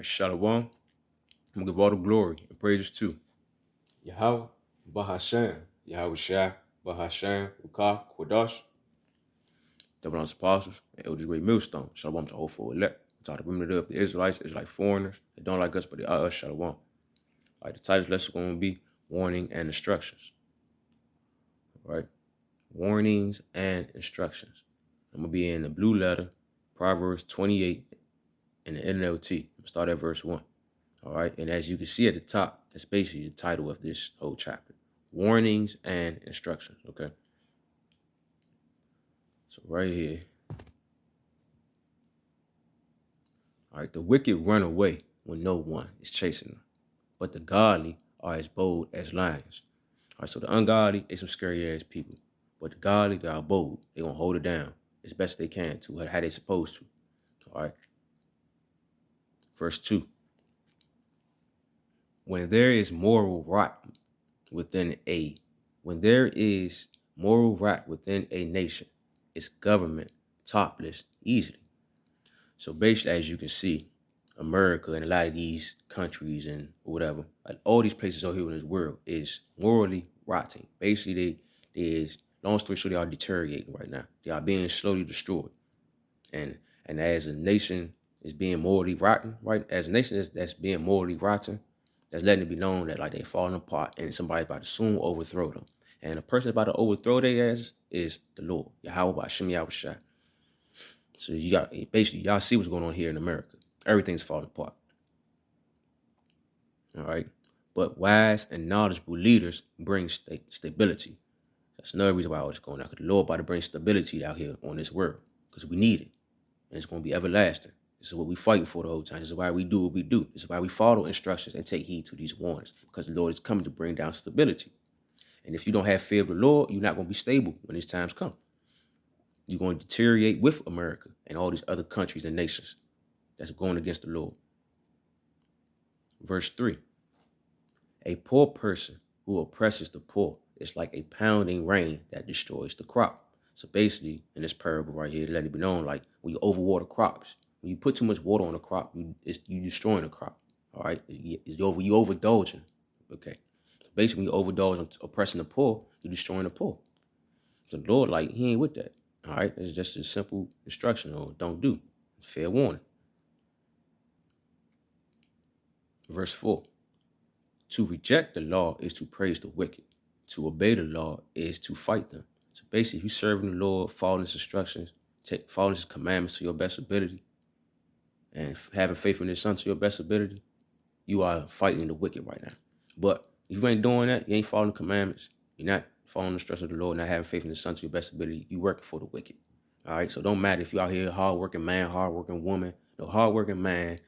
Shalom. I'm gonna give all the glory and praises to Yahweh, Bahashem, Yahweh Shai, Bahashem, Ukah, Quadash, Double Honest Apostles, and Elders Great Millstone. Shalom to all for elect. To all the remnant of the Israelites, Israelite foreigners. They don't like us, but they are us. Shalom. All right, the title lesson is going to be warning and instructions. All right, warnings and instructions. I'm gonna be in the blue letter, Proverbs 28, in the NLT. I'm gonna start at verse 1. All right. And as you can see at the top, that's basically the title of this whole chapter. Warnings and instructions. Okay. So right here. All right. The wicked run away when no one is chasing them, but the godly are as bold as lions. All right. So the ungodly, they some scary ass people, but the godly, they are bold. They gonna hold it down as best they can to how they supposed to. All right. Verse 2. When there is moral rot within a nation, its government topless easily. So basically, as you can see, America and a lot of these countries and whatever, like all these places out here in this world is morally rotting. Basically, they is, long story short, they are deteriorating right now. They are being slowly destroyed. And as a nation is being morally rotten, right? As a nation that's being morally rotten, that's letting it be known that like they're falling apart and somebody's about to soon overthrow them. And the person about to overthrow their ass is the Lord, Yahweh Hashem Yahweh Shai. So you got basically y'all see what's going on here in America. Everything's falling apart. All right. But wise and knowledgeable leaders bring stability. That's another reason why all this going on. Because the Lord about to bring stability out here on this world. Because we need it. And it's going to be everlasting. This is what we're fighting for the whole time. This is why we do what we do. This is why we follow instructions and take heed to these warnings. Because the Lord is coming to bring down stability. And if you don't have fear of the Lord, you're not going to be stable when these times come. You're going to deteriorate with America and all these other countries and nations that's going against the Lord. Verse 3. A poor person who oppresses the poor is like a pounding rain that destroys the crop. So basically, in this parable right here, let it be known, like when you overwater crops, when you put too much water on a crop, you destroying the crop. All right, you overindulging. Okay, basically, when you overindulge on oppressing the poor, you're destroying the poor. The Lord, like, He ain't with that. All right, it's just a simple instruction on don't do. Fair warning. Verse 4. To reject the law is to praise the wicked. To obey the law is to fight them. So basically, if you're serving the Lord, following His instructions, following His commandments to your best ability, and having faith in His Son to your best ability, you are fighting the wicked right now. But if you ain't doing that, you ain't following the commandments, you're not following the instructions of the Lord, not having faith in His Son to your best ability, you working for the wicked. All right, so don't matter if you out here hardworking man, hardworking woman, no hardworking man,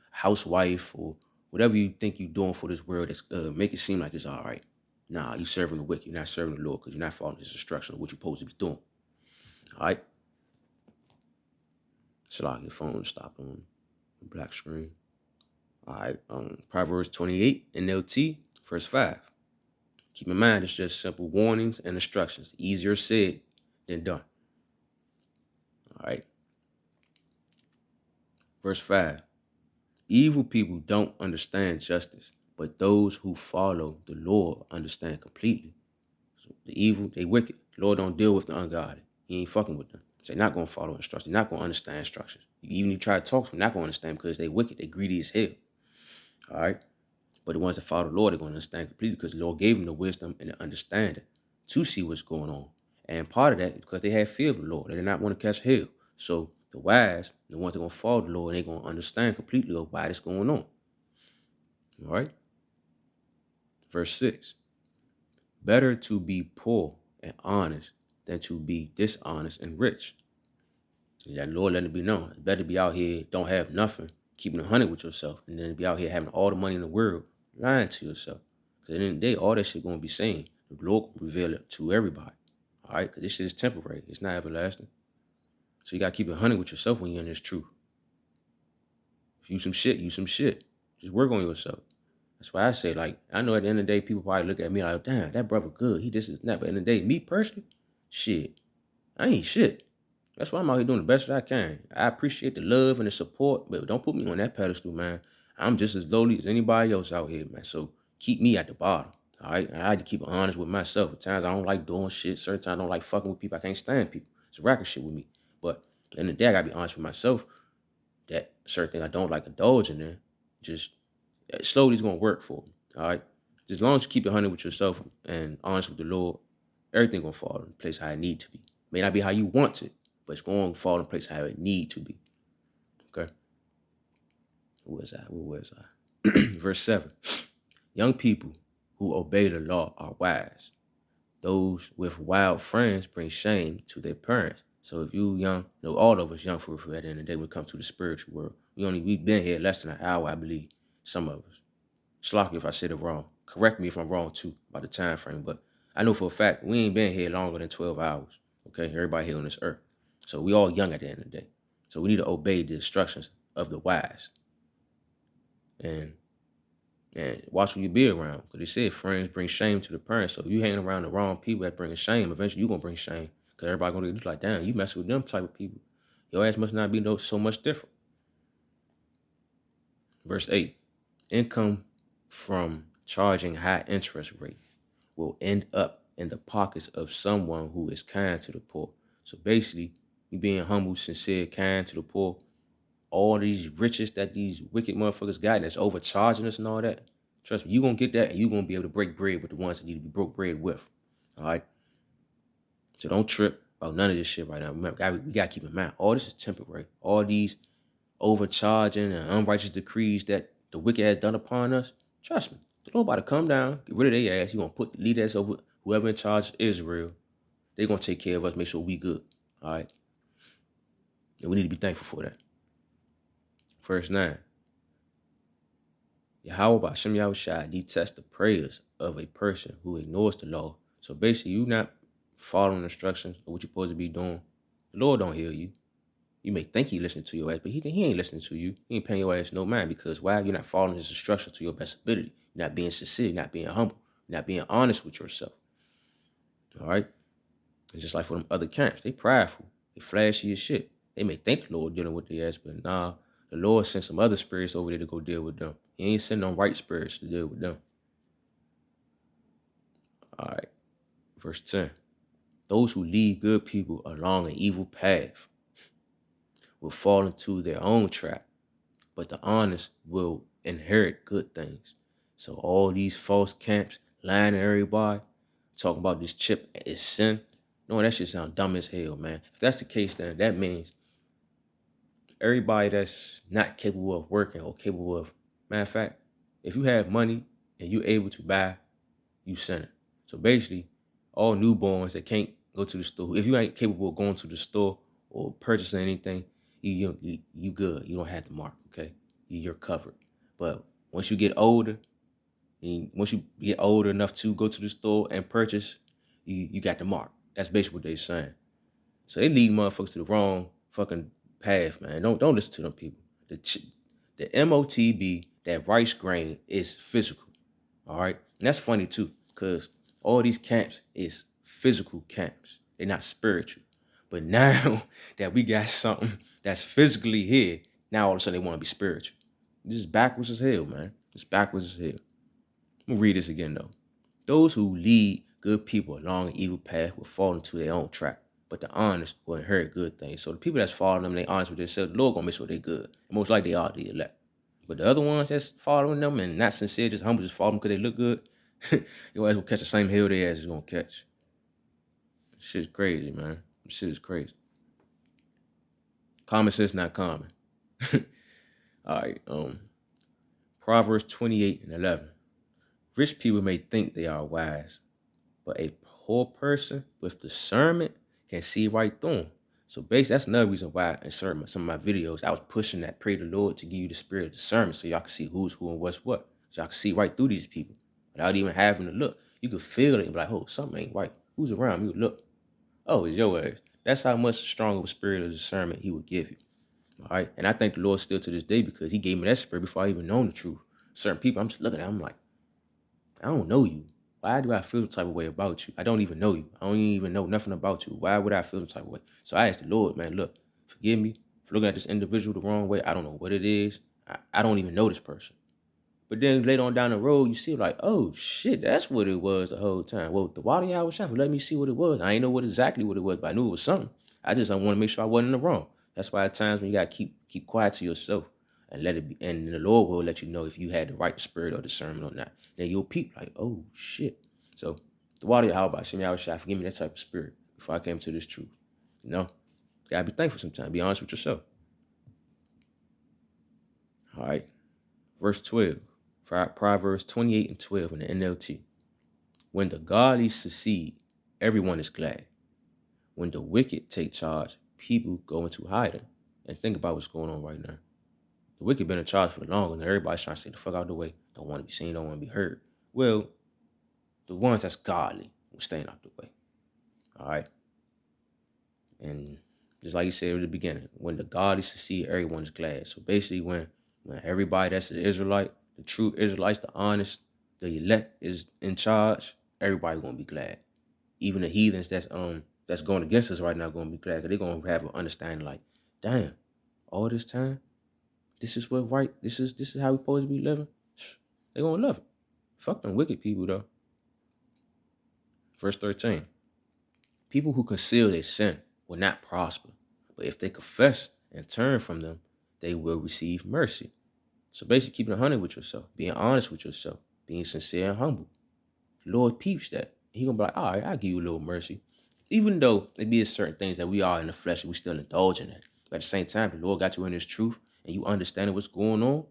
housewife, or whatever you think you're doing for this world that's make it seem like it's all right. Nah, you serving the wicked. You're not serving the Lord because you're not following His instruction of what you're supposed to be doing. All right. Shall your phone stop on the black screen? All right. Proverbs 28 NLT, verse 5. Keep in mind, it's just simple warnings and instructions. Easier said than done. All right. Verse 5. Evil people don't understand justice, but those who follow the Lord understand completely. So the evil, they wicked. The Lord don't deal with the ungodly. He ain't fucking with them. So they're not going to follow instructions. They're not going to understand instructions. Even if you try to talk to them, they're not going to understand because they wicked. They greedy as hell. All right? But the ones that follow the Lord are going to understand completely because the Lord gave them the wisdom and the understanding to see what's going on. And part of that is because they have fear of the Lord. They did not want to catch hell. So the wise, the ones that are going to follow the Lord, they're going to understand completely of why this going on. All right. Verse 6. Better to be poor and honest than to be dishonest and rich. That Lord letting it be known. It's better to be out here, don't have nothing, keeping 100 with yourself, and then be out here having all the money in the world, lying to yourself. Because at the end of the day, all that shit going to be saying, the Lord will reveal it to everybody. All right? Because this shit is temporary. It's not everlasting. So you got to keep it 100 with yourself when you're in this truth. If you some shit, you some shit. Just work on yourself. That's why I say, like, I know at the end of the day, people probably look at me like, damn, that brother good. He this is that. But at the end of the day, me personally, shit, I ain't shit. That's why I'm out here doing the best that I can. I appreciate the love and the support, but don't put me on that pedestal, man. I'm just as lowly as anybody else out here, man. So keep me at the bottom. All right. I had to keep it honest with myself. At times I don't like doing shit. Certain times I don't like fucking with people. I can't stand people. It's a racket shit with me. But at the end of the day, I gotta be honest with myself that certain things I don't like indulging in. Just slowly it's gonna work for me. All right. Just as long as you keep it 100 with yourself and honest with the Lord, everything gonna fall in place how it need to be. May not be how you want it, but it's going to fall in place how it need to be. Okay. Where was I? Verse 7. Young people who obey the law are wise. Those with wild friends bring shame to their parents. So if you young, no, all of us young for at the end of the day when it comes to the spiritual world. We've been here less than an hour, I believe. Some of us. Slock if I said it wrong. Correct me if I'm wrong too about the time frame. But I know for a fact we ain't been here longer than 12 hours. Okay, everybody here on this earth. So we all young at the end of the day. So we need to obey the instructions of the wise. And watch who you be around. Because they said friends bring shame to the parents. So if you hang around the wrong people that bring shame, eventually you're going to bring shame. Because everybody going to get like, damn, you mess with them type of people. Your ass must not be so much different. Verse 8. Income from charging high interest rate will end up in the pockets of someone who is kind to the poor. So basically, you being humble, sincere, kind to the poor, all these riches that these wicked motherfuckers got that's overcharging us and all that. Trust me, you're going to get that and you're going to be able to break bread with the ones that need to be broke bread with. All right? So don't trip about none of this shit right now. Remember, we got to keep in mind, all this is temporary. All these overcharging and unrighteous decrees that the wicked has done upon us, trust me, they're about to come down, get rid of their ass. You're going to lead us over whoever in charge of Israel. They're going to take care of us, make sure we good. All right? And we need to be thankful for that. Verse 9. Yahweh Hashem Yahushua detests the prayers of a person who ignores the law. So basically, you not following instructions of what you're supposed to be doing. The Lord don't hear you. You may think he listening to your ass, but he ain't listening to you. He ain't paying your ass no mind because why? You're not following his instructions to your best ability. You're not being sincere. You're not being humble. You're not being honest with yourself. All right? And just like for them other camps, they prideful. They flashy as shit. They may think the Lord dealing with their ass, but nah, the Lord sent some other spirits over there to go deal with them. He ain't sending them right spirits to deal with them. All right. Verse 10. Those who lead good people along an evil path will fall into their own trap, but the honest will inherit good things. So all these false camps lying to everybody, talking about this chip is sin. No, that shit sound dumb as hell, man. If that's the case, then that means everybody that's not capable of working or capable of, matter of fact, if you have money and you're able to buy, you sinning. So basically, all newborns that can't go to the store, if you ain't capable of going to the store or purchasing anything, you good. You don't have the mark, okay? You're covered. But once you get older, once you get older enough to go to the store and purchase, you got the mark. That's basically what they're saying. So they lead motherfuckers to the wrong fucking path, man. Don't listen to them people. The MOTB, that rice grain, is physical. All right? And that's funny too, because all these camps is physical camps. They're not spiritual. But now that we got something that's physically here, now all of a sudden they want to be spiritual. This is backwards as hell, man. It's backwards as hell. I'm gonna read this again though. Those who lead good people along an evil path will fall into their own trap, but the honest will inherit good things. So the people that's following them, they honest with themselves, the Lord gonna make sure they're good. And most likely they are the elect. But the other ones that's following them and not sincere, just humble, just follow them because they look good, your ass will catch the same hell their ass is gonna catch. Shit's crazy, man. Shit is crazy. Common sense not common. All right. Proverbs 28:11. Rich people may think they are wise, but a poor person with discernment can see right through them. So basically, that's another reason why in some of my videos, I was pushing that pray the Lord to give you the spirit of discernment so y'all can see who's who and what's what. So y'all can see right through these people without even having to look. You could feel it and be like, oh, something ain't right. Who's around? You would look. Oh, it's your ass. That's how much stronger of a spirit of discernment he would give you. All right. And I thank the Lord still to this day because he gave me that spirit before I even known the truth. Certain people, I'm just looking at them like, I don't know you. why do I feel the type of way about you? I don't even know you. I don't even know nothing about you. Why would I feel the type of way? So I asked the Lord, man, look, forgive me for looking at this individual the wrong way. I don't know what it is. I don't even know this person. But then later on down the road, you see like, oh shit, that's what it was the whole time. Well, the water y'all was shopping, let me see what it was. I ain't know exactly what it was, but I knew it was something. I just don't want to make sure I wasn't in the wrong. That's why at times when you gotta keep quiet to yourself and let it be, and the Lord will let you know if you had the right spirit or discernment or not. Then you'll peep like, oh shit. So the water how about see me out shop, give me that type of spirit before I came to this truth. You know, gotta be thankful sometimes. Be honest with yourself. All right, verse 12. Proverbs 28 and 12 in the NLT. When the godly succeed, everyone is glad. When the wicked take charge, people go into hiding. And think about what's going on right now. The wicked been in charge for long, and everybody's trying to stay the fuck out of the way. Don't want to be seen, don't want to be heard. Well, the ones that's godly will staying out the way. All right. And just like you said at the beginning, when the godly succeed, everyone is glad. So basically, when everybody that's an Israelite, the true Israelites, the honest, the elect is in charge, everybody gonna be glad. Even the heathens that's going against us right now gonna be glad because they're gonna have an understanding like, damn, all this time, this is what right, this is how we supposed to be living. They gonna love it. Fuck them wicked people though. Verse 13. People who conceal their sin will not prosper, but if they confess and turn from them, they will receive mercy. So basically keeping 100 with yourself, being honest with yourself, being sincere and humble. Lord peeps that. He gonna be like, all right, I'll give you a little mercy. Even though there be certain things that we are in the flesh and we still indulge in it. But at the same time, the Lord got you in His truth and you understand what's going on,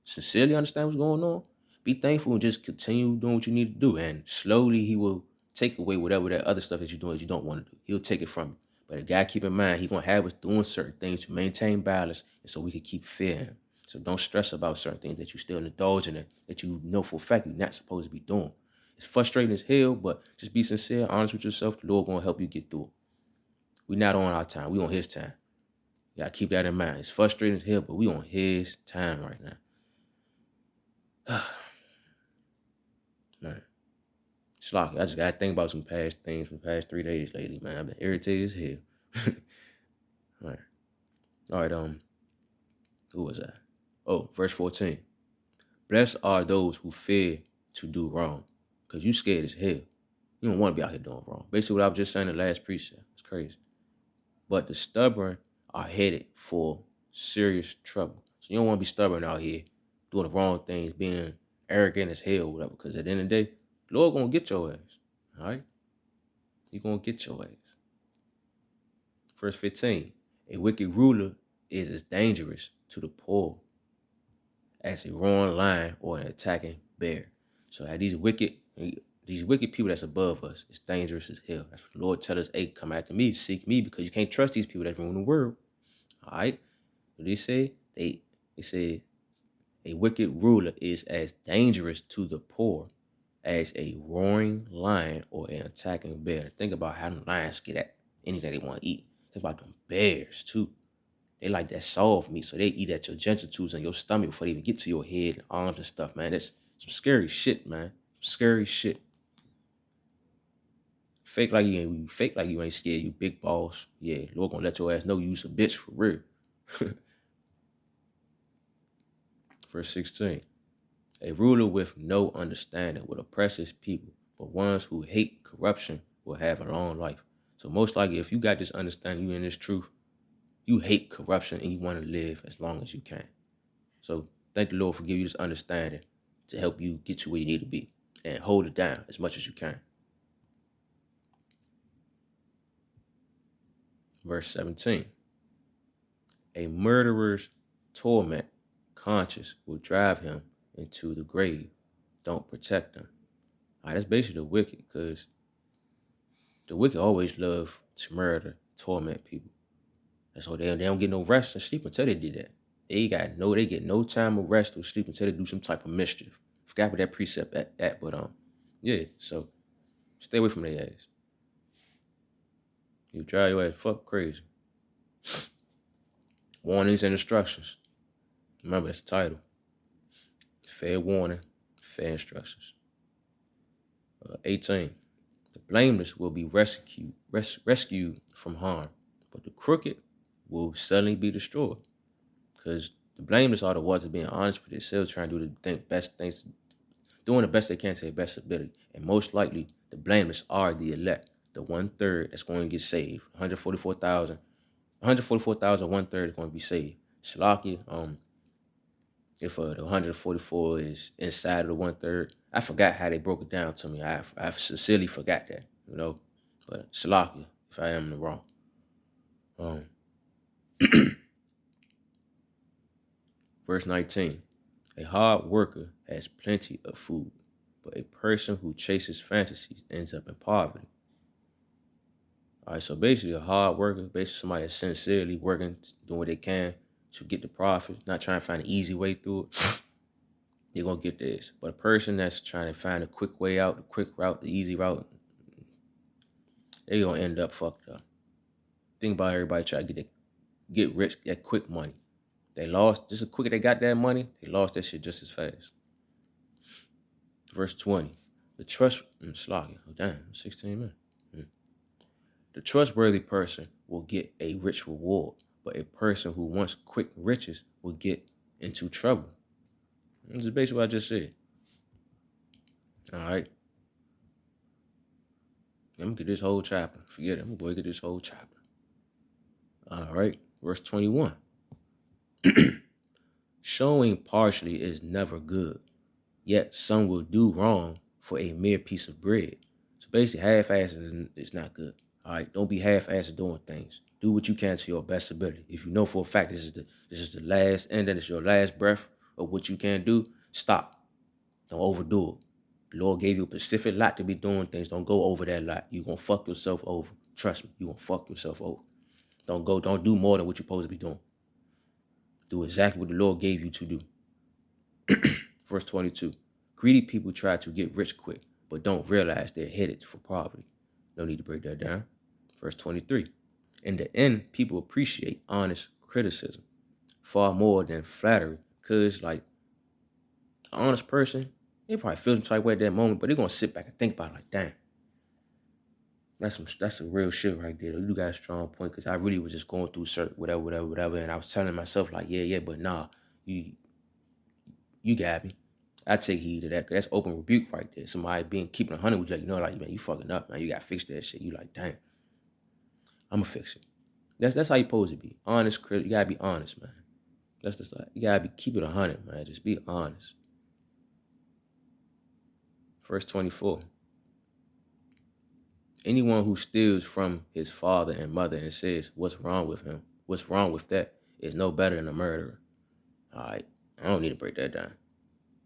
sincerely understand what's going on, be thankful and just continue doing what you need to do. And slowly He will take away whatever that other stuff that you're doing that you don't want to do. He'll take it from you. But you gotta keep in mind, He's gonna have us doing certain things to maintain balance and so we can keep fearing Him. So don't stress about certain things that you still indulging in that you know for a fact you're not supposed to be doing. It's frustrating as hell, but just be sincere, honest with yourself. The Lord gonna help you get through it. We're not on our time. We on His time. You gotta keep that in mind. It's frustrating as hell, but we on His time right now. Man, Slocky, I just gotta think about some past things from the past 3 days lately, man. I've been irritated as hell. All right, who was that? Oh, verse 14. Blessed are those who fear to do wrong, because you scared as hell. You don't want to be out here doing wrong. Basically, what I was just saying in the last precept. It's crazy. But the stubborn are headed for serious trouble. So you don't want to be stubborn out here doing the wrong things, being arrogant as hell, whatever. Because at the end of the day, the Lord gonna get your ass. All right, He gonna get your ass. Verse 15. A wicked ruler is as dangerous to the poor as a roaring lion or an attacking bear. So these wicked people that's above us, it's dangerous as hell. That's what the Lord tell us, hey, come after me, seek me, because you can't trust these people that rule the world. All right. What they say? They say a wicked ruler is as dangerous to the poor as a roaring lion or an attacking bear. Think about how the lions get at anything they want to eat. Think about them bears too. They like that soft meat, so they eat at your genitals and your stomach before they even get to your head and arms and stuff, man. That's some scary shit, man. Scary shit. Fake like you ain't scared, you big boss. Yeah, Lord gonna let your ass know you's a bitch for real. Verse 16. A ruler with no understanding will oppress his people, but ones who hate corruption will have a long life. So most likely, if you got this understanding, you in this truth, you hate corruption and you want to live as long as you can. So thank the Lord for giving you this understanding to help you get to where you need to be and hold it down as much as you can. Verse 17. A murderer's torment conscience will drive him into the grave. Don't protect him. All right, that's basically the wicked, because the wicked always love to murder, torment people. That's why they don't get no rest and sleep until they do that. They get no time of rest or sleep until they do some type of mischief. Forgot what that precept at, but yeah, so stay away from their ass. You drive your ass fuck crazy. Warnings and instructions. Remember, that's the title. Fair warning, fair instructions. 18. The blameless will be rescued from harm, but the crooked will suddenly be destroyed. Because the blameless are the ones that being honest with themselves, trying to do the best things, doing the best they can to their best ability. And most likely, the blameless are the elect, the 1/3 that's going to get saved. 144,000, 1/3 is going to be saved. Shalaki, if the 144 is inside of the 1/3, I forgot how they broke it down to me. I sincerely forgot that, But Shalaki, if I am in the wrong. Verse 19. A hard worker has plenty of food, but a person who chases fantasies ends up in poverty. All right, so basically a hard worker, basically somebody that's sincerely working, doing what they can to get the profit, not trying to find an easy way through it, they're going to get this. But a person that's trying to find a quick way out, the quick route, the easy route, they're going to end up fucked up. Think about everybody trying to get rich, that quick money. They lost, just as quick as they got that money, they lost that shit just as fast. Verse 20. The trust, slogging. Oh, damn, 16 minutes. The trustworthy person will get a rich reward, but a person who wants quick riches will get into trouble. This is basically what I just said. All right. I'm going to get this whole chapter. Forget it. I'm going to get this whole chapter. All right. Verse 21. Showing partially is never good, yet some will do wrong for a mere piece of bread. So basically, half-ass is not good. All right, don't be half-assed doing things. Do what you can to your best ability. If you know for a fact this is the last and then it's your last breath of what you can do, stop. Don't overdo it. The Lord gave you a specific lot to be doing things. Don't go over that lot. You're gonna fuck yourself over. Trust me, you're gonna fuck yourself over. Don't do more than what you're supposed to be doing. Do exactly what the Lord gave you to do. Verse 22. Greedy people try to get rich quick, but don't realize they're headed for poverty. No need to break that down. Verse 23. In the end, people appreciate honest criticism far more than flattery. Because, like, an honest person, they probably feel some type of way at that moment, but they're going to sit back and think about it like, damn. That's some real shit right there. You got a strong point, because I really was just going through certain whatever. And I was telling myself, like, yeah, but nah, you got me. I take heed of that, because that's open rebuke right there. Somebody keeping 100 with you, like, man, you fucking up, man. You got to fix that shit. You like, damn, I'm going to fix it. That's how you supposed to be. Honest, you got to be honest, man. That's just like, you got to keep it 100, man. Just be honest. Verse 24. Anyone who steals from his father and mother and says, what's wrong with him? What's wrong with that? Is no better than a murderer. All right. I don't need to break that down.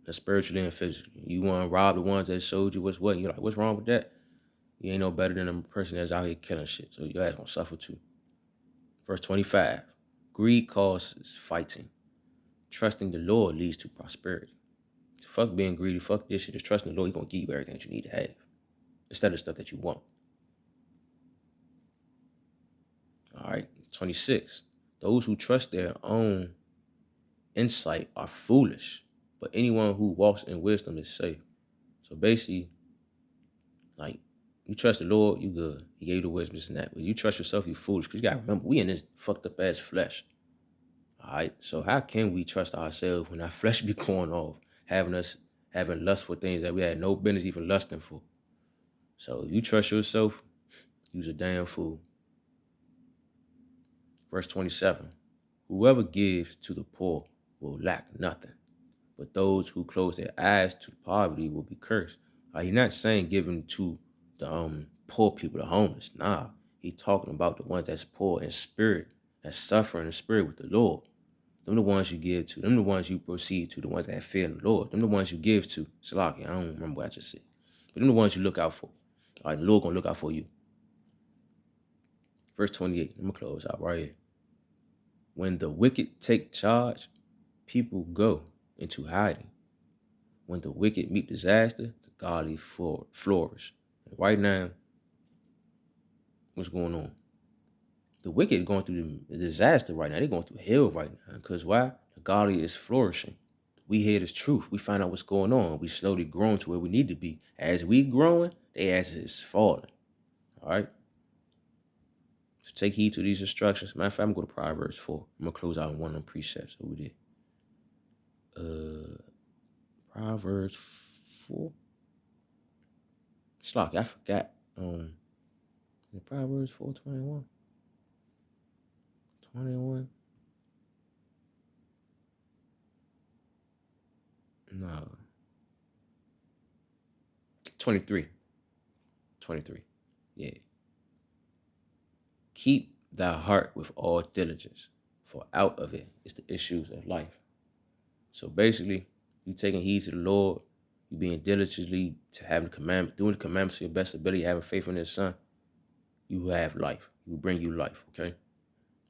That's spiritually and physically. You want to rob the ones that showed you what's what? You're like, what's wrong with that? You ain't no better than a person that's out here killing shit. So your ass gonna suffer too. Verse 25. Greed causes fighting. Trusting the Lord leads to prosperity. So fuck being greedy. Fuck this shit. Just trusting the Lord. He's gonna give you everything that you need to have. Instead of stuff that you want. All right. 26. Those who trust their own insight are foolish, but anyone who walks in wisdom is safe. So basically, like, you trust the Lord, you good. He gave you the wisdom, this and that. But you trust yourself, you foolish. Because you got to remember, we in this fucked up ass flesh. All right. So how can we trust ourselves when our flesh be going off, having lust for things that we had no business even lusting for? So you trust yourself, you's a damn fool. Verse 27. Whoever gives to the poor will lack nothing, but those who close their eyes to poverty will be cursed. He's not saying giving to the poor people, the homeless. Nah, he's talking about the ones that's poor in spirit, that's suffering in spirit with the Lord. Them the ones you give to. Them the ones you proceed to. The ones that fear the Lord. Them the ones you give to. Salaki, I don't remember what I just said. But them the ones you look out for. All right, the Lord gonna look out for you. Verse 28. I'm gonna close out right here. When the wicked take charge, people go into hiding. When the wicked meet disaster, the godly flourish. And right now, what's going on? The wicked are going through the disaster right now. They're going through hell right now. Because why? The godly is flourishing. We hear this truth. We find out what's going on. We slowly growing to where we need to be. As we growing, they asses is falling. All right? So take heed to these instructions. Matter of fact, I'm going to go to Proverbs 4. I'm going to close out one of them precepts that we did. Proverbs 4. Slock, I forgot. Proverbs 4:21. 21. No. 23. 23. Yeah. Keep thy heart with all diligence, for out of it is the issues of life. So basically, you taking heed to the Lord, you being diligently to having the commandments, doing the commandments to your best ability, having faith in His Son, you have life. He will bring you life, okay?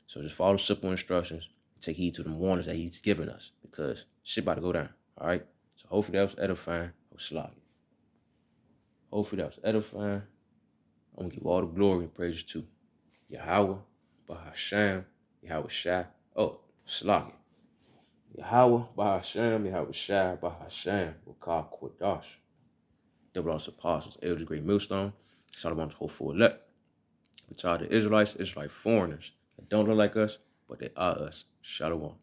So just follow simple instructions. Take heed to the warnings that He's given us because shit about to go down, all right? So hopefully that was edifying. Hopefully that was edifying. I'm going to give all the glory and praise to Yahweh, Bahasham, Yahweh Shai. Oh, Slaki. Yahweh, Bahasham, Yahweh Shai, Bahasham, Wakar Kodash. Double Lost Apostles, Elders, Great Millstone, Solomon's Hopeful Elect. Which are the Israelites, Israelite foreigners that don't look like us, but they are us. Shalom.